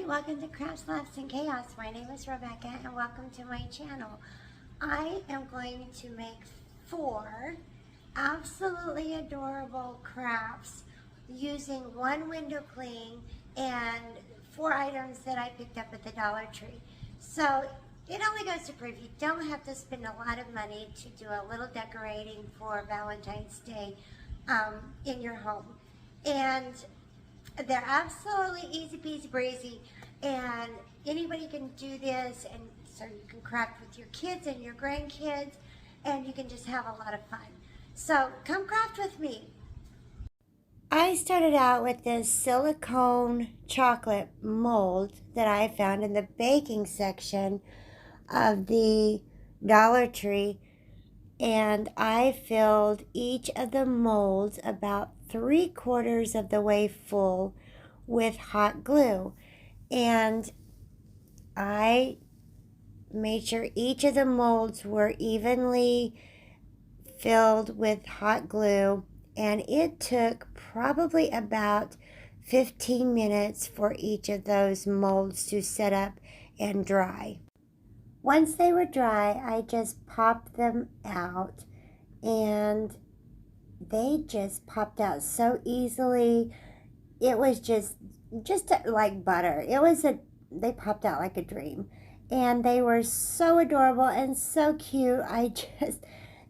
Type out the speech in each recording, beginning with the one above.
welcome to Crafts, Laughs, and Chaos. My name is Rebecca and welcome to my channel. I am going to make 4 absolutely adorable crafts using 1 window cling and 4 items that I picked up at the Dollar Tree. So it only goes to prove you don't have to spend a lot of money to do a little decorating for Valentine's Day in your home. And they're absolutely easy peasy breezy, and anybody can do this, and so you can craft with your kids and your grandkids, and you can just have a lot of fun. So come craft with me. I started out with this silicone chocolate mold that I found in the baking section of the Dollar Tree, and I filled each of the molds about 3/4 of the way full with hot glue. And I made sure each of the molds were evenly filled with hot glue, and it took probably about 15 minutes for each of those molds to set up and dry. Once they were dry, I just popped them out, and they just popped out so easily. It was just like butter. They popped out like a dream, and they were so adorable and so cute.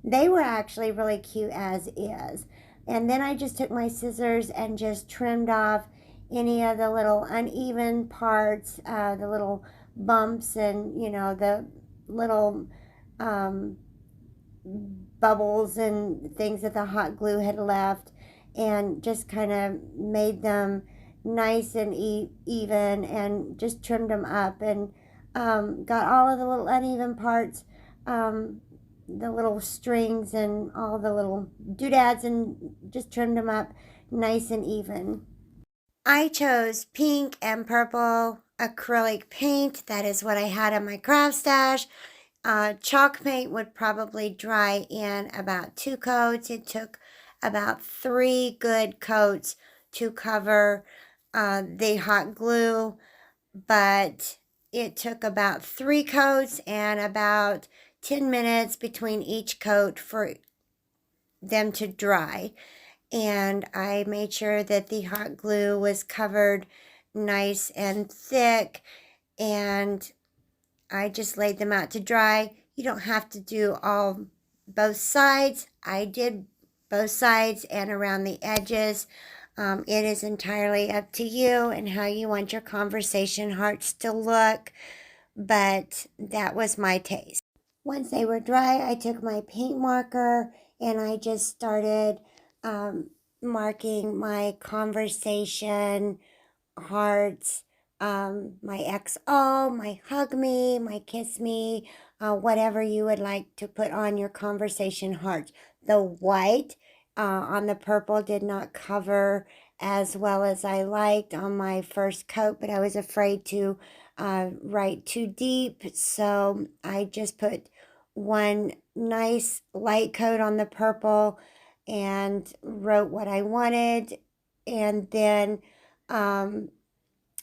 They were actually really cute as is. And then I just took my scissors and just trimmed off any of the little uneven parts, the little bumps, and the little bubbles and things that the hot glue had left, and just kind of made them nice and even, and just trimmed them up, and got all of the little uneven parts, the little strings and all the little doodads, and just trimmed them up nice and even. I chose pink and purple acrylic paint. That is what I had in my craft stash. Chalk paint would probably dry in about 2 coats. It took about 3 good coats to cover the hot glue, but it took about 3 coats and about 10 minutes between each coat for them to dry. And I made sure that the hot glue was covered nice and thick, and I just laid them out to dry. You don't have to do both sides. I did both sides and around the edges. It is entirely up to you and how you want your conversation hearts to look, but that was my taste. Once they were dry, I took my paint marker and I just started marking my conversation hearts, my XO, my hug me, my kiss me, whatever you would like to put on your conversation hearts. The white on the purple did not cover as well as I liked on my first coat, but I was afraid to write too deep, so I just put one nice light coat on the purple and wrote what I wanted, and then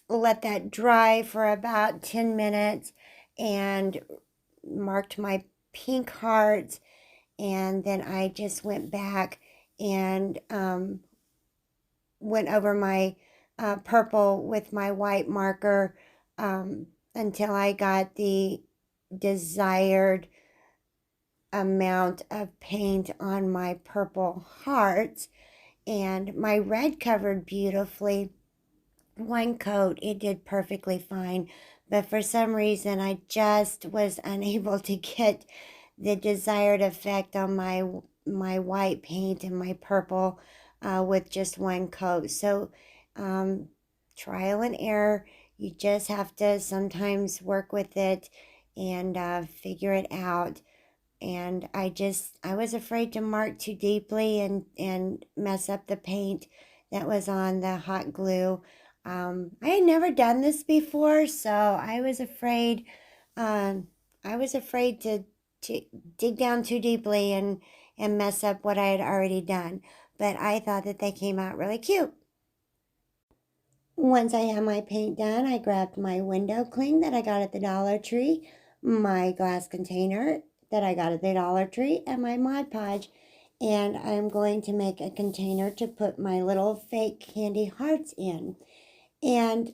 let that dry for about 10 minutes and marked my pink hearts, and then I just went back and went over my purple with my white marker until I got the desired amount of paint on my purple hearts. And my red covered beautifully. 1 coat, it did perfectly fine, but for some reason I just was unable to get the desired effect on my white paint and my purple with just 1 coat. So trial and error. You just have to sometimes work with it and figure it out. And I was afraid to mark too deeply and mess up the paint that was on the hot glue. I had never done this before, so I was afraid to dig down too deeply and mess up what I had already done. But I thought that they came out really cute. Once I had my paint done, I grabbed my window cling that I got at the Dollar Tree, my glass container that I got at the Dollar Tree, and my Mod Podge. And I'm going to make a container to put my little fake candy hearts in. And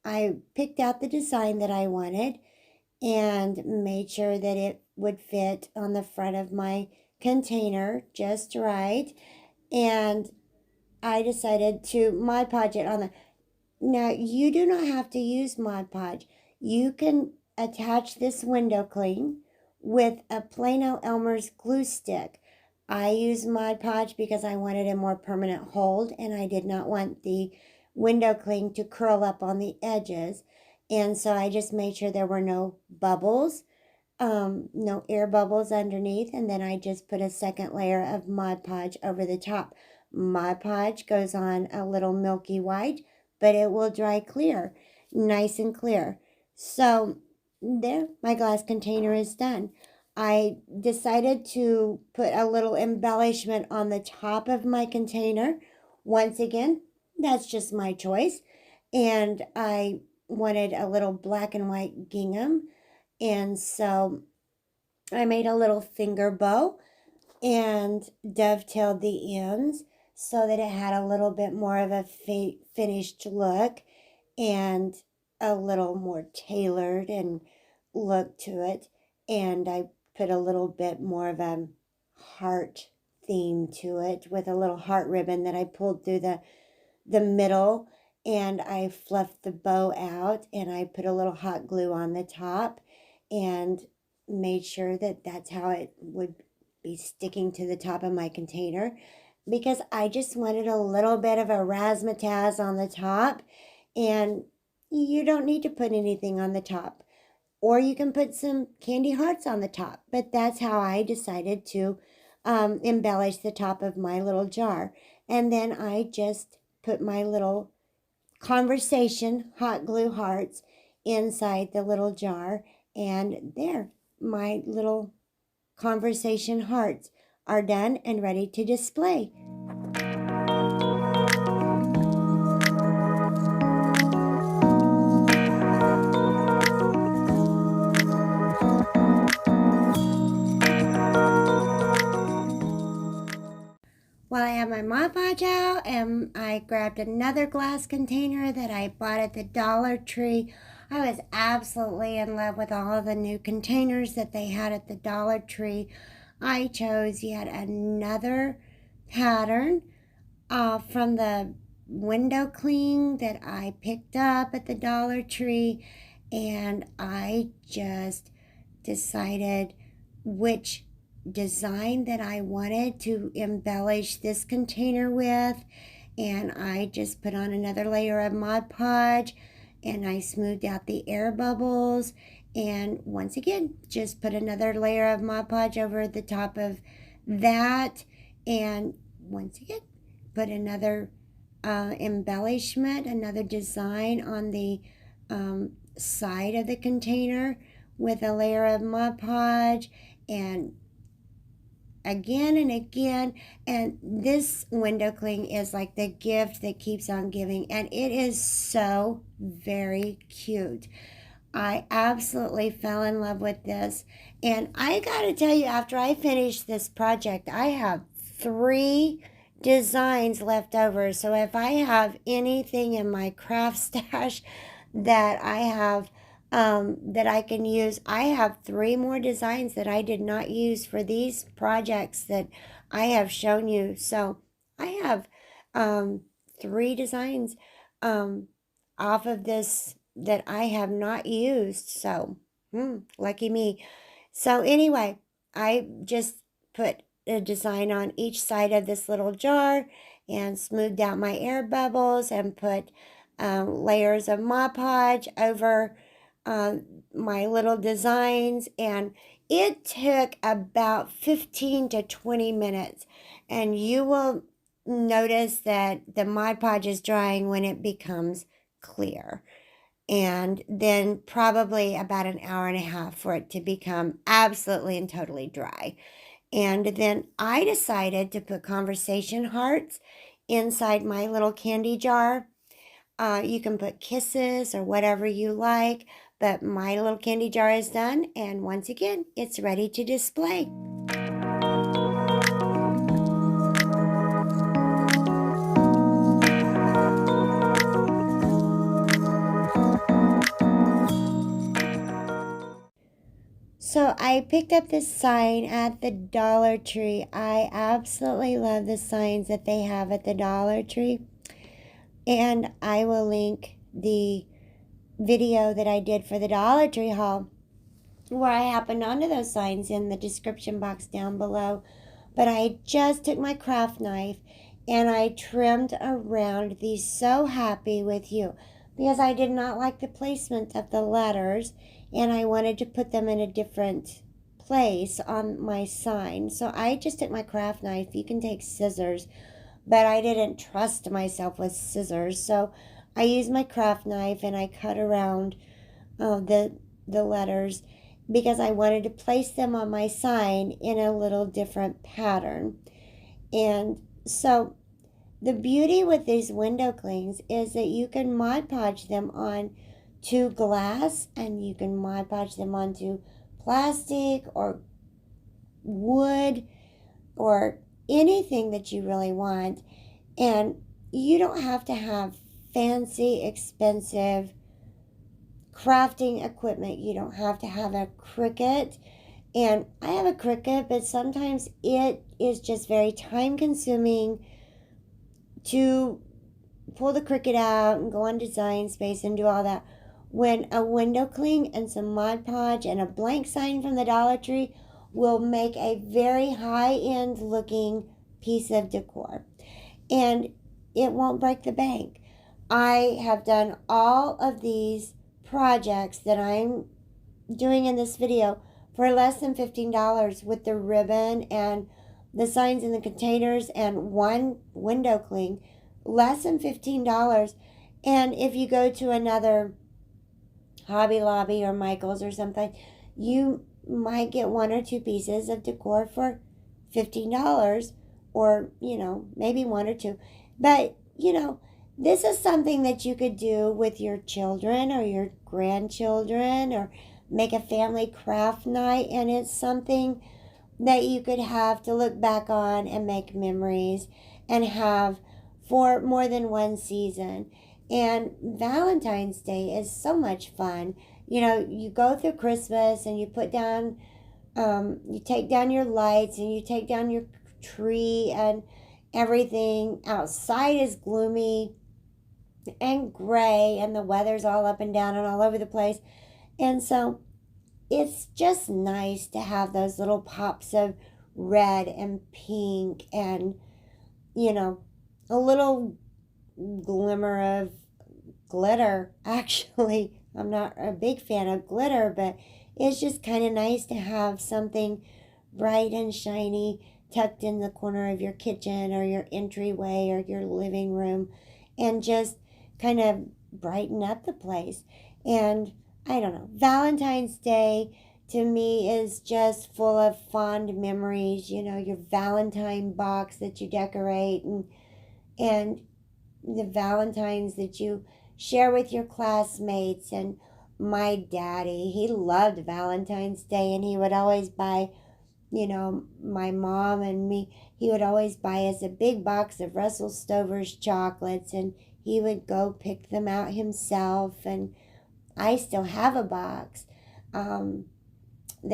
I picked out the design that I wanted and made sure that it would fit on the front of my container just right. And I decided to Mod Podge it on the. Now, you do not have to use Mod Podge. You can attach this window cling with a Plano Elmer's glue stick. I use Mod Podge because I wanted a more permanent hold and I did not want the window cling to curl up on the edges. And so I just made sure there were no bubbles, no air bubbles underneath. And then I just put a second layer of Mod Podge over the top. Mod Podge goes on a little milky white, but it will dry clear, nice and clear. So there, my glass container is done. I decided to put a little embellishment on the top of my container. Once again, that's just my choice. And I wanted a little black and white gingham. And so I made a little finger bow and dovetailed the ends so that it had a little bit more of a finished look and a little more tailored and look to it. And I put a little bit more of a heart theme to it with a little heart ribbon that I pulled through the middle, and I fluffed the bow out and I put a little hot glue on the top and made sure that that's how it would be sticking to the top of my container, because I just wanted a little bit of a razzmatazz on the top. And you don't need to put anything on the top, or you can put some candy hearts on the top, but that's how I decided to embellish the top of my little jar. And then I just put my little conversation hot glue hearts inside the little jar, and there, my little conversation hearts are done and ready to display. Well, I have my Mod Podge out, and I grabbed another glass container that I bought at the Dollar Tree. I was absolutely in love with all of the new containers that they had at the Dollar Tree. I chose yet another pattern from the window cling that I picked up at the Dollar Tree, and I just decided which design that I wanted to embellish this container with, and I just put on another layer of Mod Podge and I smoothed out the air bubbles, and once again just put another layer of Mod Podge over the top of that, and once again put another embellishment, another design on the side of the container with a layer of Mod Podge, and again and again. And this window cling is like the gift that keeps on giving, and it is so very cute. I absolutely fell in love with this, and I gotta tell you, after I finish this project, I have 3 designs left over. So if I have anything in my craft stash that I have that I can use, I have 3 more designs that I did not use for these projects that I have shown you. So I have 3 designs off of this that I have not used. So lucky me. So anyway, I just put a design on each side of this little jar and smoothed out my air bubbles and put layers of Mod Podge over my little designs, and it took about 15 to 20 minutes, and you will notice that the Mod Podge is drying when it becomes clear, and then probably about an hour and a half for it to become absolutely and totally dry. And then I decided to put conversation hearts inside my little candy jar. You can put kisses or whatever you like, but my little candy jar is done, and once again, it's ready to display. So I picked up this sign at the Dollar Tree. I absolutely love the signs that they have at the Dollar Tree. And I will link the video that I did for the Dollar Tree haul where I happened onto those signs in the description box down below. But I just took my craft knife and I trimmed around these So Happy With You because I did not like the placement of the letters and I wanted to put them in a different place on my sign. So I just took my craft knife. You can take scissors, but I didn't trust myself with scissors. So I used my craft knife and I cut around the letters because I wanted to place them on my sign in a little different pattern. And so the beauty with these window clings is that you can Mod Podge them on to glass and you can Mod Podge them onto plastic or wood or anything that you really want. And you don't have to have fancy, expensive crafting equipment. You don't have to have a Cricut. And I have a Cricut, but sometimes it is just very time consuming to pull the Cricut out and go on Design Space and do all that. When a window cling and some Mod Podge and a blank sign from the Dollar Tree will make a very high-end looking piece of decor. And it won't break the bank. I have done all of these projects that I'm doing in this video for less than $15 with the ribbon and the signs in the containers and one window cling, less than $15. And if you go to another Hobby Lobby or Michael's or something, you might get one or two pieces of decor for $15 or, maybe one or two. But, this is something that you could do with your children or your grandchildren or make a family craft night. And it's something that you could have to look back on and make memories and have for more than one season. And Valentine's Day is so much fun. You go through Christmas and you put down, you take down your lights and you take down your tree and everything outside is gloomy and gray and the weather's all up and down and all over the place. And so it's just nice to have those little pops of red and pink and, a little glimmer of glitter. Actually, I'm not a big fan of glitter, but it's just kind of nice to have something bright and shiny tucked in the corner of your kitchen or your entryway or your living room and just kind of brighten up the place. And I don't know, Valentine's Day to me is just full of fond memories. Your Valentine box that you decorate and the Valentines that you share with your classmates. And my daddy, he loved Valentine's Day and he would always buy, my mom and me, he would always buy us a big box of Russell Stover's chocolates and he would go pick them out himself. And I still have a box that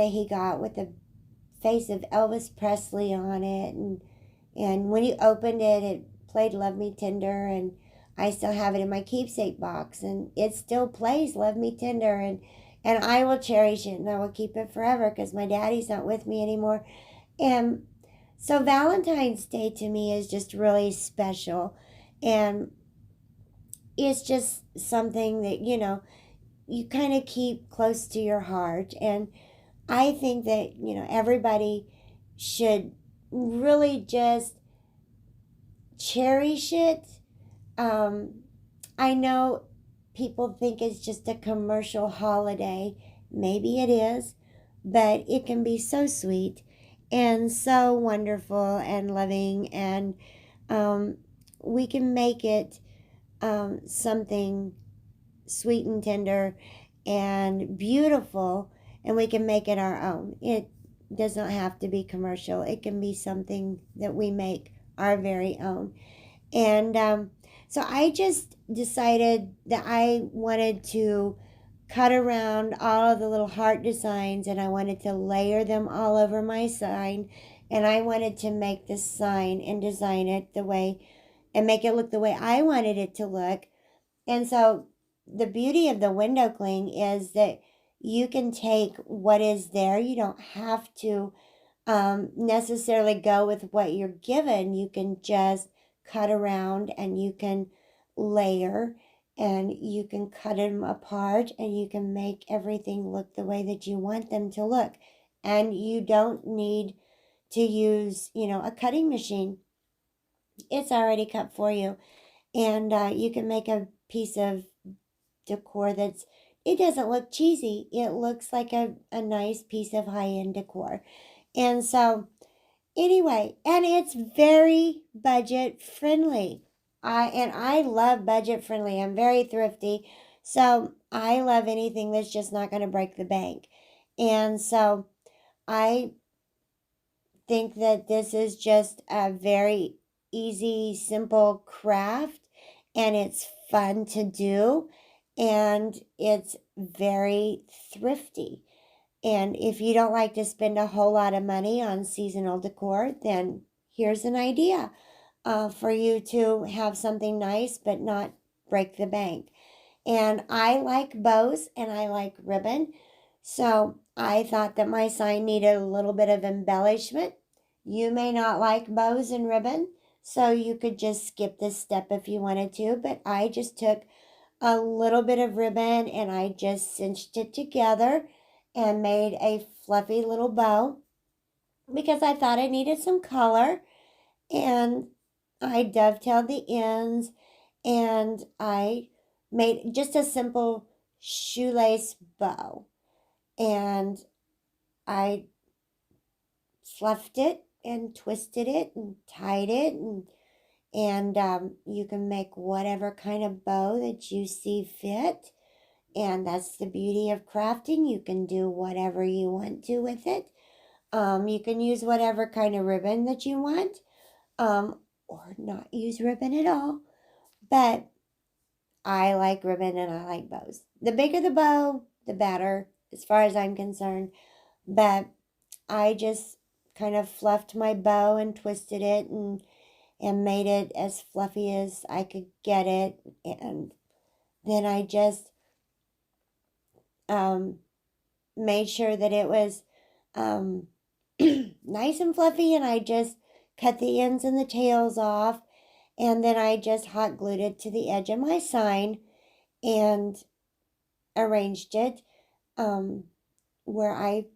he got with the face of Elvis Presley on it. And when he opened it, it played Love Me Tender. And I still have it in my keepsake box. And it still plays Love Me Tender. And I will cherish it and I will keep it forever because my daddy's not with me anymore. And so Valentine's Day to me is just really special. And it's just something that, you kind of keep close to your heart. And I think that, everybody should really just cherish it. I know people think it's just a commercial holiday. Maybe it is, but it can be so sweet and so wonderful and loving. And we can make it something sweet and tender and beautiful, and we can make it our own. It does not have to be commercial. It can be something that we make our very own. And so I just decided that I wanted to cut around all of the little heart designs, and I wanted to layer them all over my sign. And I wanted to make this sign and design it the way and make it look the way I wanted it to look. And so the beauty of the window cling is that you can take what is there. You don't have to necessarily go with what you're given. You can just cut around, and you can layer, and you can cut them apart, and you can make everything look the way that you want them to look. And you don't need to use, a cutting machine. It's already cut for you. And you can make a piece of decor it doesn't look cheesy. It looks like a nice piece of high-end decor. And so anyway, and it's very budget friendly. I love budget friendly. I'm very thrifty. So I love anything that's just not going to break the bank. And so I think that this is just a very easy, simple craft, and it's fun to do, and it's very thrifty. And if you don't like to spend a whole lot of money on seasonal decor, then here's an idea for you to have something nice but not break the bank. And I like bows and I like ribbon. So I thought that my sign needed a little bit of embellishment. You may not like bows and ribbon, so you could just skip this step if you wanted to. But I just took a little bit of ribbon and I just cinched it together and made a fluffy little bow because I thought I needed some color. And I dovetailed the ends, and I made just a simple shoelace bow. And I fluffed it and twisted it and tied it, and you can make whatever kind of bow that you see fit. And that's the beauty of crafting. You can do whatever you want to with it. You can use whatever kind of ribbon that you want, or not use ribbon at all. But I like ribbon and I like bows. The bigger the bow, the better, as far as I'm concerned. But I just kind of fluffed my bow and twisted it and made it as fluffy as I could get it. And then I just made sure that it was nice and fluffy, and I just cut the ends and the tails off, and then I just hot glued it to the edge of my sign and arranged it where I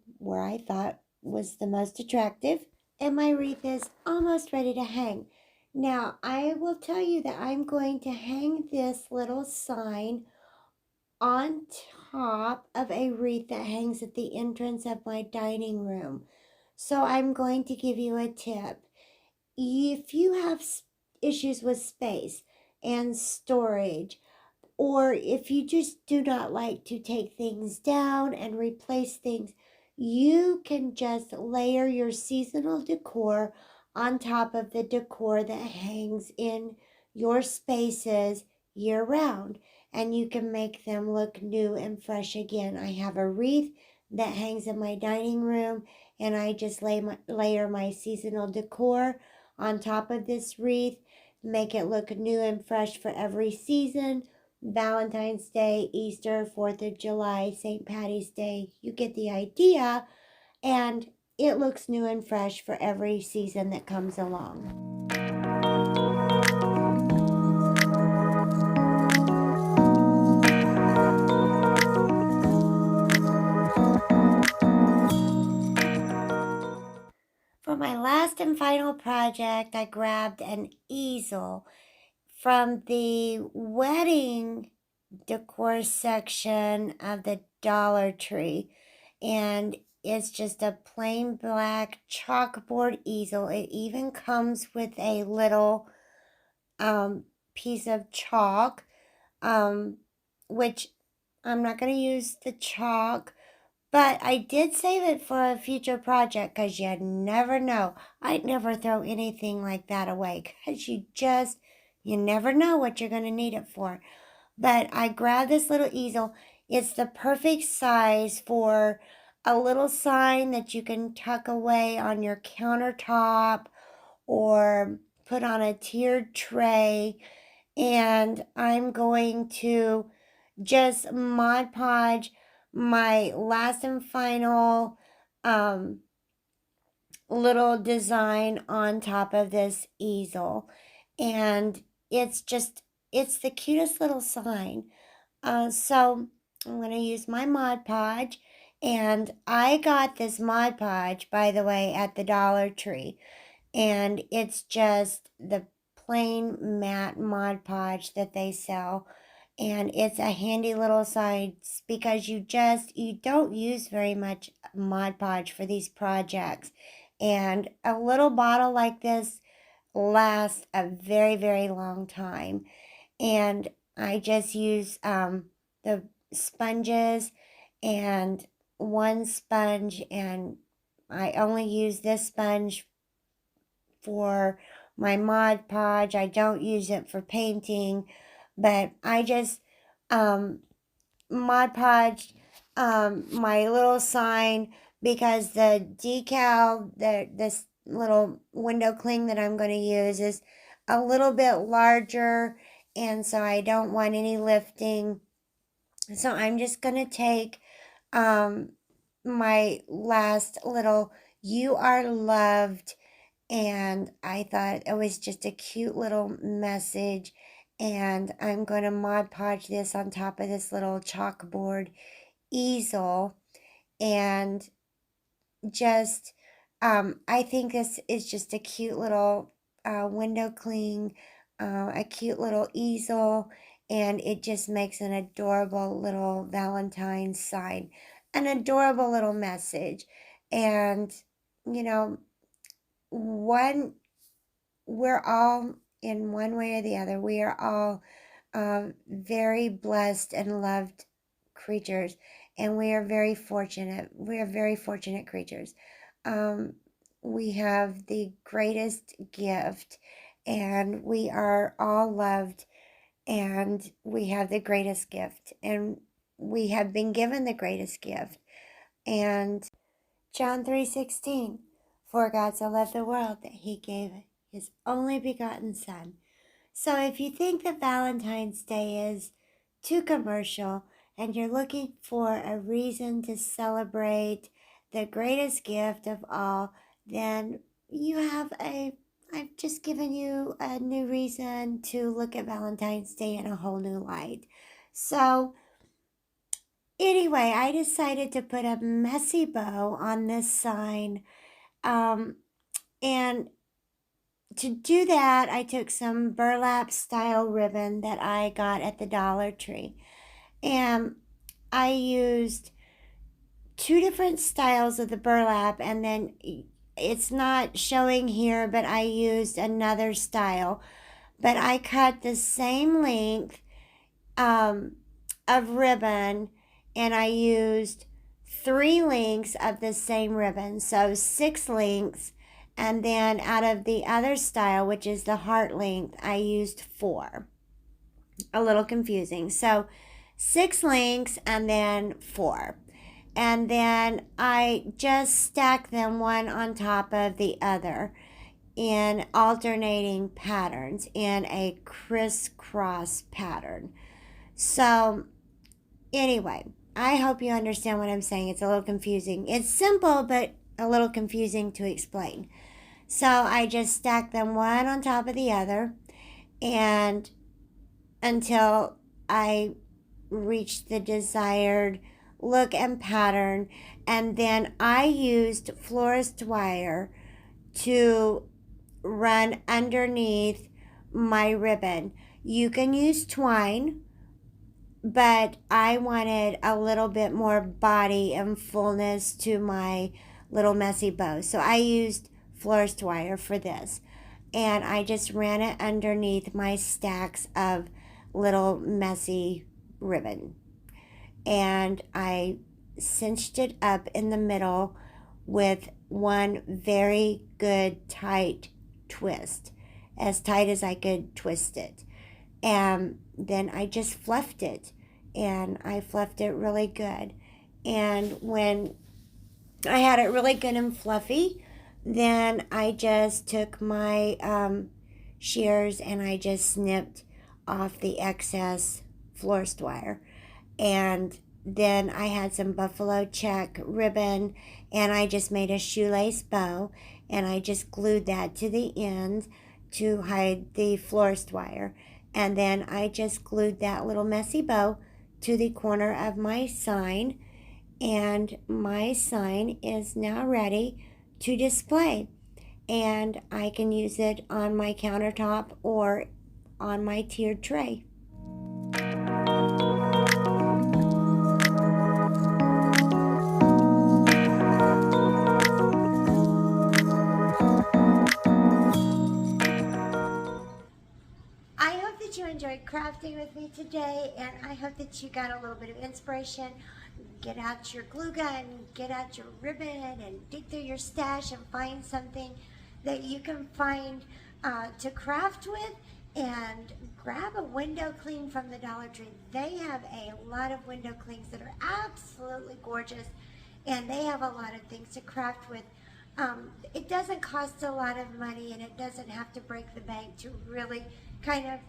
thought was the most attractive. And my wreath is almost ready to hang. Now I will tell you that I'm going to hang this little sign on top of a wreath that hangs at the entrance of my dining room. So I'm going to give you a tip. If you have issues with space and storage, or if you just do not like to take things down and replace things, you can just layer your seasonal decor on top of the decor that hangs in your spaces year round, and you can make them look new and fresh again. I have a wreath that hangs in my dining room, and I just layer my seasonal decor on top of this wreath, make it look new and fresh for every season. Valentine's Day, Easter, 4th of July, St. Patty's Day. You get the idea. And it looks new and fresh for every season that comes along. For my last and final project, I grabbed an easel from the wedding decor section of the Dollar Tree, and it's just a plain black chalkboard easel. It even comes with a little piece of chalk, which I'm not going to use the chalk, but I did save it for a future project because you never know. I'd never throw anything like that away because you never know what you're going to need it for. But I grabbed this little easel. It's the perfect size for a little sign that you can tuck away on your countertop or put on a tiered tray. And I'm going to just Mod Podge my last and final little design on top of this easel. And it's the cutest little sign. So I'm going to use my Mod Podge. And I got this Mod Podge, by the way, at the Dollar Tree. And it's just the plain matte Mod Podge that they sell. And it's a handy little size because you don't use very much Mod Podge for these projects. And a little bottle like this lasts a very, very long time. And I just use the sponges and one sponge, and I only use this sponge for my Mod Podge. I don't use it for painting, but I just Mod Podge my little sign because the decal, this little window cling that I'm going to use is a little bit larger, and so I don't want any lifting. So I'm just going to take my last little "You Are Loved," and I thought it was just a cute little message, and I'm going to Mod Podge this on top of this little chalkboard easel, and just I think this is just a cute little window cling, a cute little easel, and it just makes an adorable little Valentine sign, an adorable little message. And you know, one we're all, in one way or the other, we are all very blessed and loved creatures, and we are very fortunate. We are very fortunate creatures. We have the greatest gift, and we are all loved, and we have the greatest gift, and we have been given the greatest gift. And John 3:16, for God so loved the world that he gave his only begotten Son. So if you think that Valentine's Day is too commercial and you're looking for a reason to celebrate the greatest gift of all, then I've just given you a new reason to look at Valentine's Day in a whole new light. So anyway, I decided to put a messy bow on this sign. And to do that, I took some burlap style ribbon that I got at the Dollar Tree. And I used two different styles of the burlap, and then it's not showing here, but I used another style. But I cut the same length of ribbon, and I used 3 lengths of the same ribbon, so 6 lengths. And then out of the other style, which is the heart length, I used 4. A little confusing. So 6 lengths and then 4. And then I just stack them one on top of the other in alternating patterns in a crisscross pattern. So anyway, I hope you understand what I'm saying. It's a little confusing. It's simple, but a little confusing to explain. So I just stack them one on top of the other, and until I reach the desired look and pattern. And then I used florist wire to run underneath my ribbon. You can use twine, but I wanted a little bit more body and fullness to my little messy bow. So I used florist wire for this. and I just ran it underneath my stacks of little messy ribbon. And I cinched it up in the middle with one very good tight twist, as tight as I could twist it. And then I just fluffed it, and I fluffed it really good. And when I had it really good and fluffy, then I just took my shears and I just snipped off the excess florist wire. And then I had some buffalo check ribbon, and I just made a shoelace bow, and I just glued that to the end to hide the florist wire. And then I just glued that little messy bow to the corner of my sign, and my sign is now ready to display. And I can use it on my countertop or on my tiered tray. I hope that you enjoyed crafting with me today, and I hope that you got a little bit of inspiration. Get out your glue gun, get out your ribbon, and dig through your stash and find something that you can find to craft with, and grab a window cling from the Dollar Tree. They have a lot of window clings that are absolutely gorgeous, and they have a lot of things to craft with. It doesn't cost a lot of money, and it doesn't have to break the bank to really kind of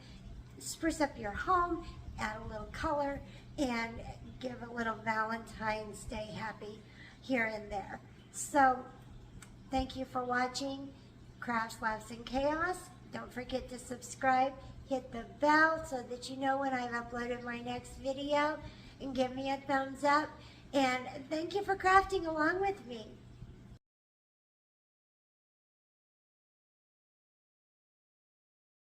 spruce up your home, add a little color, and give a little Valentine's Day happy here and there. So thank you for watching Crafts, Laughs, and Chaos. Don't forget to subscribe, hit the bell so that you know when I've uploaded my next video, and give me a thumbs up. And thank you for crafting along with me.